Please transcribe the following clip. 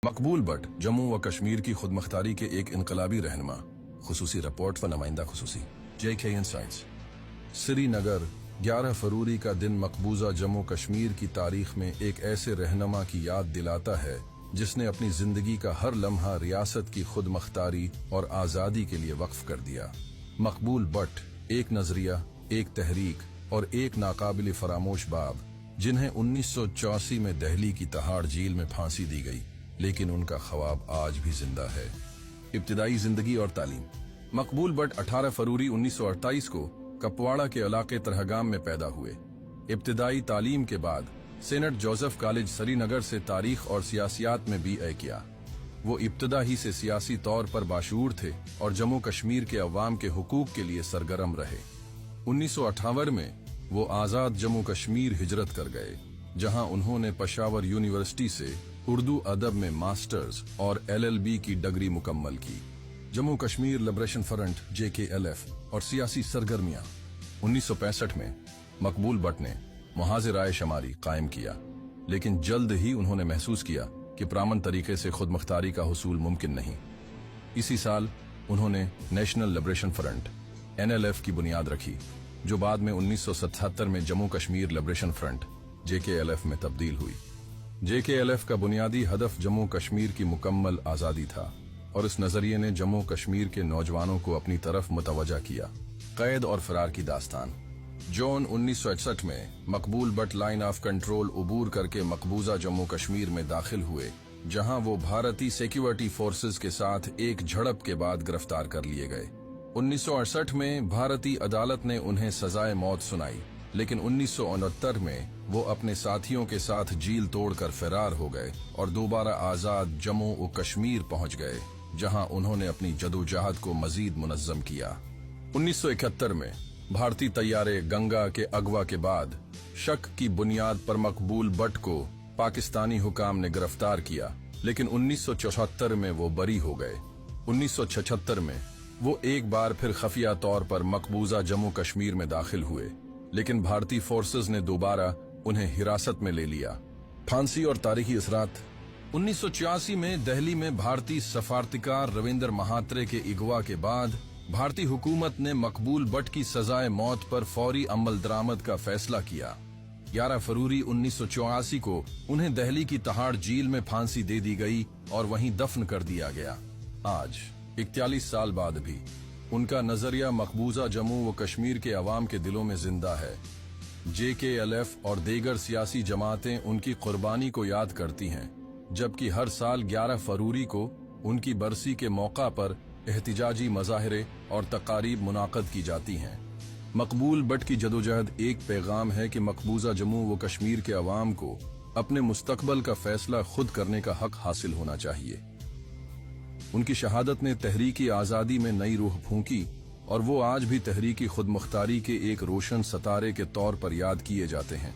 मकबूल but Jammu व कश्मीर की खुद मुख्तारी के एक इनकलाबी रहनुमा, खुसूसी रिपोर्ट व नुमाइंदा खुसूसी JK इनसाइट्स। श्रीनगर 11 फरवरी का दिन मकबूजा जम्मू कश्मीर की तारीख में एक ऐसे रहनुमा की याद दिलाता है जिसने अपनी जिंदगी का हर लम्हा रियासत की खुद मुख्तारी और आज़ादी के लिए वक्फ कर दिया। मकबूल बट एक नजरिया, एक तहरीक और एक नाकाबिल फरामोश बाब, जिन्हें 1984 में दिल्ली की तहाड़ जेल में फांसी दी गई, लेकिन उनका ख्वाब आज भी जिंदा है। इब्तिदाई जिंदगी और तालीम। मकबूल बट 18 फरवरी 1928 को कपवाड़ा के इलाके तरहगाम में पैदा हुए। इब्तिदाई तालीम के बाद सेनेट जोसेफ कॉलेज श्रीनगर से तारीख और सियासियात में BA किया। वो इब्तिदा ही से सियासी तौर पर बाशऊर थे और जम्मू कश्मीर के अवाम के हुकूक के लिए सरगर्म रहे। 1958 में वो आजाद जम्मू कश्मीर हिजरत कर गए, जहां उन्होंने पेशावर यूनिवर्सिटी से उर्दू अदब में मास्टर्स और LLB की डिग्री मुकम्मल की। Jammu Kashmir liberation front JKLF और सियासी सरगर्मियां। 1965 में मकबूल बट ने मुहाजिर आय शमारी कायम किया, लेकिन जल्द ही उन्होंने महसूस किया कि पुरअमन तरीके से खुद मुख्तारी का हुसूल मुमकिन नहीं। इसी साल उन्होंने नेशनल लिबरेशन फ्रंट NLF की बुनियाद रखी, जो बाद में 1977 में Jammu Kashmir liberation front JKLF में तब्दील हुई। JKLF का बुनियादी हदफ जम्मू कश्मीर की मुकम्मल आज़ादी था और इस नजरिए ने जम्मू कश्मीर के नौजवानों को अपनी तरफ मुतवज्जा किया। कैद और फरार की दास्तान। जून 1961 में मकबूल बट लाइन ऑफ कंट्रोल उबूर करके मकबूजा जम्मू कश्मीर में दाखिल हुए, जहां वो भारतीय सिक्योरिटी फोर्सेस के साथ एक झड़प के बाद गिरफ्तार कर लिए गए। 1968 में भारतीय अदालत ने उन्हें सजाए मौत सुनाई, लेकिन 1969 में वो अपने साथियों के साथ जेल तोड़कर फरार हो गए और दोबारा आजाद जम्मू व कश्मीर पहुंच गए, जहां उन्होंने अपनी जदोजहद को मजीद मुनज़्ज़म किया। 1971 में भारतीय तैयारे गंगा के अगवा के बाद शक की बुनियाद पर मकबूल बट को पाकिस्तानी हुकाम ने गिरफ्तार किया, लेकिन 1974 में वो बरी हो गए। 1976 में वो एक बार फिर खफिया तौर पर मकबूजा जम्मू कश्मीर में दाखिल हुए, लेकिन भारतीय फोर्सेस ने दोबारा उन्हें हिरासत में ले लिया। फांसी और तारीखी असरात। 1986 में दिल्ली में भारतीय सफारतकार रविंद्र महात्रे के अगवा के बाद भारतीय हुकूमत ने मकबूल बट की सजाए मौत पर फौरी अमल दरामद का फैसला किया। 11 फरवरी 1984 को उन्हें दिल्ली की तहाड़ जेल में फांसी दे दी गई और वहीं दफन कर दिया गया। आज 41 साल बाद भी उनका नजरिया मकबूजा जम्मू व कश्मीर के अवाम के दिलों में जिंदा है। JKLF और दीगर सियासी जमातें उनकी कुर्बानी को याद करती हैं, जबकि हर साल 11 फरवरी को उनकी बरसी के मौका पर एहतिजाजी मज़ाहिरे और तकारीब मुनाक़द की जाती हैं। मकबूल बट की जदोजहद एक पैगाम है कि मकबूजा जम्मू व कश्मीर के अवाम को अपने मुस्तकबल का फैसला खुद करने का हक हासिल होना चाहिए। उनकी शहादत ने तहरीकी आज़ादी में नई रूह फूंकी और वो आज भी तहरीकी खुद मुख्तारी के एक रोशन सितारे के तौर पर याद किए जाते हैं।